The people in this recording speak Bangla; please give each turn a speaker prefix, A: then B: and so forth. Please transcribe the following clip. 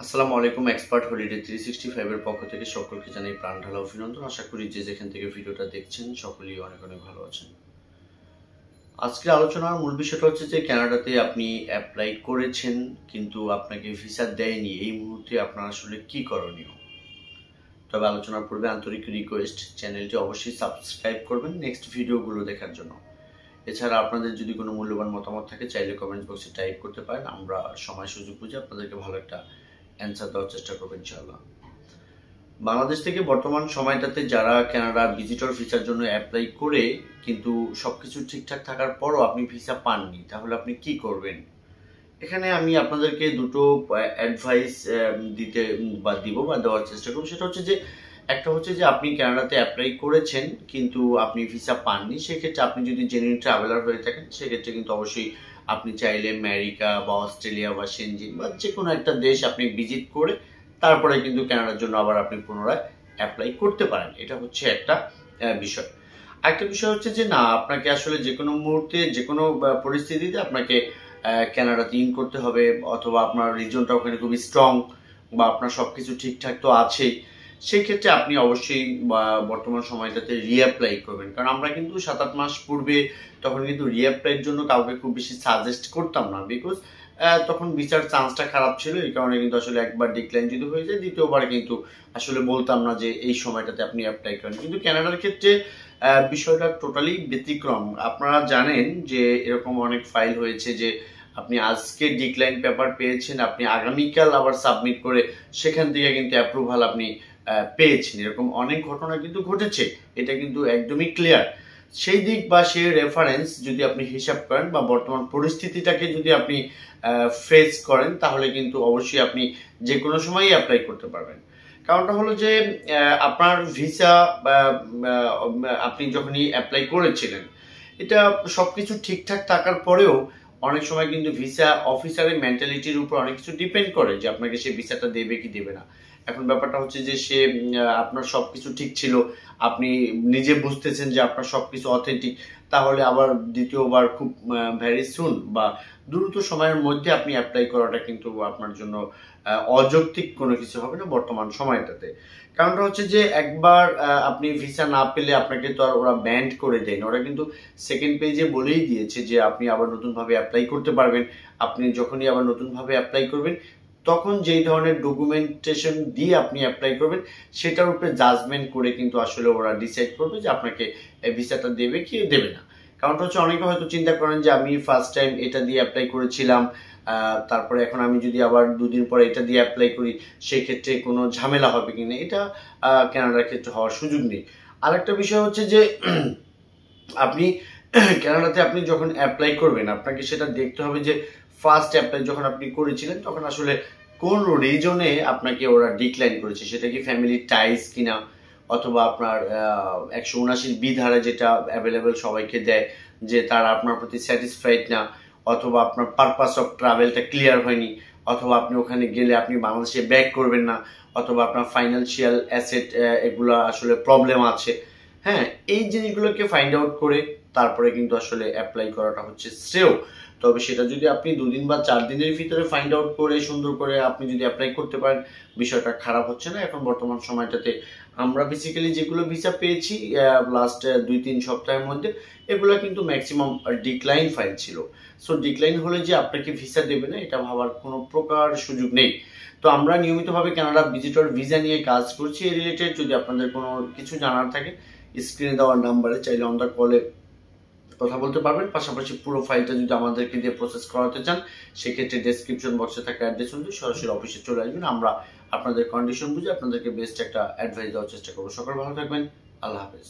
A: আসসালামু আলাইকুম। এক্সপার্ট হলিডে 365 এর পক্ষ থেকে সকলকে জানাই প্রাণ ঢালা অভিনন্দন। আশা করি যে যেখান থেকে ভিডিওটা দেখছেন সকলেই অনেক অনেক ভালো আছেন। আজকের আলোচনার মূল বিষয়টা হচ্ছে যে কানাডাতে আপনি অ্যাপ্লাই করেছেন কিন্তু আপনাকে ভিসা দেয়নি, এই মুহূর্তে আপনার আসলে কি করণীয়। তবে আলোচনার পূর্বে আন্তরিক রিকোয়েস্ট, চ্যানেলটি অবশ্যই সাবস্ক্রাইব করবেন নেক্সট ভিডিওগুলো দেখার জন্য। এছাড়া আপনাদের যদি কোনো মূল্যবান মতামত থাকে চাইলে কমেন্ট বক্সে টাইপ করতে পারেন। আমরা সময় সুযোগ বুঝে আপনাদেরকে ভালো একটা অ্যান্সার দেওয়ার চেষ্টা করবো ইনশাআল্লাহ। বাংলাদেশ থেকে বর্তমান সময়টাতে যারা কানাডা ভিজিটর ভিসার জন্য অ্যাপ্লাই করে কিন্তু সবকিছু ঠিকঠাক থাকার পরও আপনি ভিসা পাননি, তাহলে আপনি কি করবেন? এখানে আমি আপনাদেরকে দুটো অ্যাডভাইস দিব বা দেওয়ার চেষ্টা করব। সেটা হচ্ছে যে একটা হচ্ছে যে আপনি কানাডাতে অ্যাপ্লাই করেছেন কিন্তু আপনি ভিসা পাননি, সেক্ষেত্রে আপনি যদি জেনুইন ট্রাভেলার হয়ে থাকেন সেক্ষেত্রে কিন্তু অবশ্যই আপনি চাইলে আমেরিকা বা অস্ট্রেলিয়া বা সেনজিন বা যে কোনো একটা দেশ আপনি ভিজিট করে তারপরে কিন্তু কানাডার জন্য আবার আপনি পুনরায় অ্যাপ্লাই করতে পারেন। এটা হচ্ছে একটা বিষয়। আরেকটা বিষয় হচ্ছে যে না, আপনাকে আসলে যে কোনো মুহূর্তে যে কোনো পরিস্থিতিতে আপনাকে কানাডাতে ইন করতে হবে, অথবা আপনার রিজনটা ওখানে খুবই স্ট্রং বা আপনার সবকিছু ঠিকঠাক তো আছেই, সেই ক্ষেত্রে আপনি অবশ্যই বর্তমান সময়টাতে রিঅ্যাপ্লাই করবেন। কারণ আমরা কিন্তু 7-8 মাস পূর্বে তখন কিন্তু রিঅ্যাপ্লাইয়ের জন্য কাউকে খুব বেশি সাজেস্ট করতাম না, বিকজ তখন বিচার চান্সটা খারাপ ছিল। এই কারণে কিন্তু আসলে একবার ডিক্লাইন যদি হয়ে যায় দ্বিতীয়বার কিন্তু আসলে বলতাম না যে এই সময়টাতে আপনি অ্যাপ্লাই করেন। কিন্তু কানাডার ক্ষেত্রে বিষয়টা টোটালি ব্যতিক্রম। আপনারা জানেন যে এরকম অনেক ফাইল হয়েছে যে আপনি আজকে ডিক্লাইন পেপার পেয়েছেন, আপনি আগামীকাল আবার সাবমিট করে সেখান থেকে কিন্তু অ্যাপ্রুভাল আপনি পেয়েছেন। এরকম অনেক ঘটনা কিন্তু ঘটেছে, এটা কিন্তু একদমই ক্লিয়ার। সেই দিক বা সেই রেফারেন্স যদি আপনি হিসাব করেন বা বর্তমান পরিস্থিতিটাকে যদি আপনি ফেস করেন, তাহলে কিন্তু অবশ্যই আপনি যে কোনো সময়ই অ্যাপ্লাই করতে পারবেন। কারণটা হলো যে আপনার ভিসা আপনি যখনই অ্যাপ্লাই করেছিলেন, এটা সবকিছু ঠিকঠাক থাকার পরেও অনেক সময় কিন্তু ভিসা অফিসারের মেন্টালিটির উপর অনেক কিছু ডিপেন্ড করে যে আপনাকে সে ভিসাটা দেবে কি দেবে না। এখন ব্যাপারটা হচ্ছে যে সে আপনার সবকিছু ঠিক ছিল, আপনি নিজে বুঝতেছেন যে আপনার সবকিছু অথেন্টিক, তাহলে আবার দ্বিতীয়বার খুব ভেরি সুন বা দ্রুত সময়ের মধ্যে আপনি অ্যাপ্লাই করাটা কিন্তু আপনার জন্য অযৌক্তিক কোনো কিছু হবে না বর্তমান সময়টাতে। কারণটা হচ্ছে যে একবার আপনি ভিসা না পেলে আপনাকে তো আর ওরা ব্যান্ড করে দেয় না, ওরা কিন্তু সেকেন্ড পেজে বলেই দিয়েছে যে আপনি আবার নতুনভাবে অ্যাপ্লাই করতে পারবেন। আপনি যখনই আবার নতুনভাবে অ্যাপ্লাই করবেন তখন যেই ধরনের ডকুমেন্টেশন দিয়ে আপনি অ্যাপ্লাই করবেন সেটার উপরে জাজমেন্ট করে কিন্তু আসলে ওরা ডিসাইড করবে যে আপনাকে ভিসাটা দেবে কি দেবে না। কারণটা হচ্ছে অনেকে হয়তো চিন্তা করেন যে আমি ফার্স্ট টাইম এটা দিয়ে অ্যাপ্লাই করেছিলাম, তারপরে এখন আমি যদি আবার দুদিন পরে এটা দিয়ে অ্যাপ্লাই করি সেক্ষেত্রে কোনো ঝামেলা হবে কিনা, এটা কানাডার ক্ষেত্রে হওয়ার সুযোগ নেই। আরেকটা বিষয় হচ্ছে যে আপনি কানাডাতে আপনি যখন অ্যাপ্লাই করবেন আপনাকে সেটা দেখতে হবে যে ফার্স্ট অ্যাপ্লাই যখন আপনি করেছিলেন তখন আসলে কোন রিজনে আপনাকে ওরা ডিক্লাইন করেছে, সেটা কি ফ্যামিলি টাইজ কিনা, অথবা আপনার 179 বি ধারা যেটা অ্যাভেলেবেল সবাইকে দেয় যে তারা আপনার প্রতি স্যাটিসফাইড না, অথবা আপনার পারপাস অফ ট্রাভেলটা ক্লিয়ার হয়নি, অথবা আপনি ওখানে গেলে আপনি বাংলাদেশে ব্যাক করবেন না, অথবা আপনার ফাইন্যান্সিয়াল অ্যাসেট এগুলো আসলে প্রবলেম আছে। হ্যাঁ, এই জিনিসগুলোকে ফাইন্ড আউট করে তারপরে কিন্তু আসলে অ্যাপ্লাই করাটা হচ্ছে শ্রেয়। তবে সেটা যদি আপনি 2 দিন বা 4 দিনের ভিতরে ফাইন্ড আউট করে সুন্দর করে আপনি যদি অ্যাপ্লাই করতে পারেন, বিষয়টা খারাপ হচ্ছে না। এখন বর্তমান সময়টাতে আমরা বেসিক্যালি যেগুলো ভিসা পেয়েছি লাস্ট 2-3 সপ্তাহের মধ্যে, এগুলো কিন্তু ম্যাক্সিমাম ডিক্লাইন ফাইল ছিল। সো ডিক্লাইন হলে যে আপনাকে ভিসা দেবে না এটা ভাবার কোনো প্রকার সুযোগ নেই। তো আমরা নিয়মিতভাবে কানাডা ভিজিটর ভিসা নিয়ে কাজ করছি। এই রিলেটেড যদি আপনাদের কোনো কিছু জানার থাকে স্ক্রিনে দেওয়ার নাম্বারে চাইলে অন দ্য কলে কথা বলতে পারবেন। পাশাপাশি পুরো ফাইলটা যদি আমাদেরকে দিয়ে প্রসেস করাতে চান সেক্ষেত্রে ডেসক্রিপশন বক্সে থাকা অ্যাড্রেস অনুযায়ী সরাসরি অফিসে চলে আসবেন। আমরা আপনাদের কন্ডিশন বুঝে আপনাদেরকে বেস্ট একটা অ্যাডভাইস দেওয়ার চেষ্টা করবো। সকল ভালো থাকবেন। আল্লাহ হাফেজ।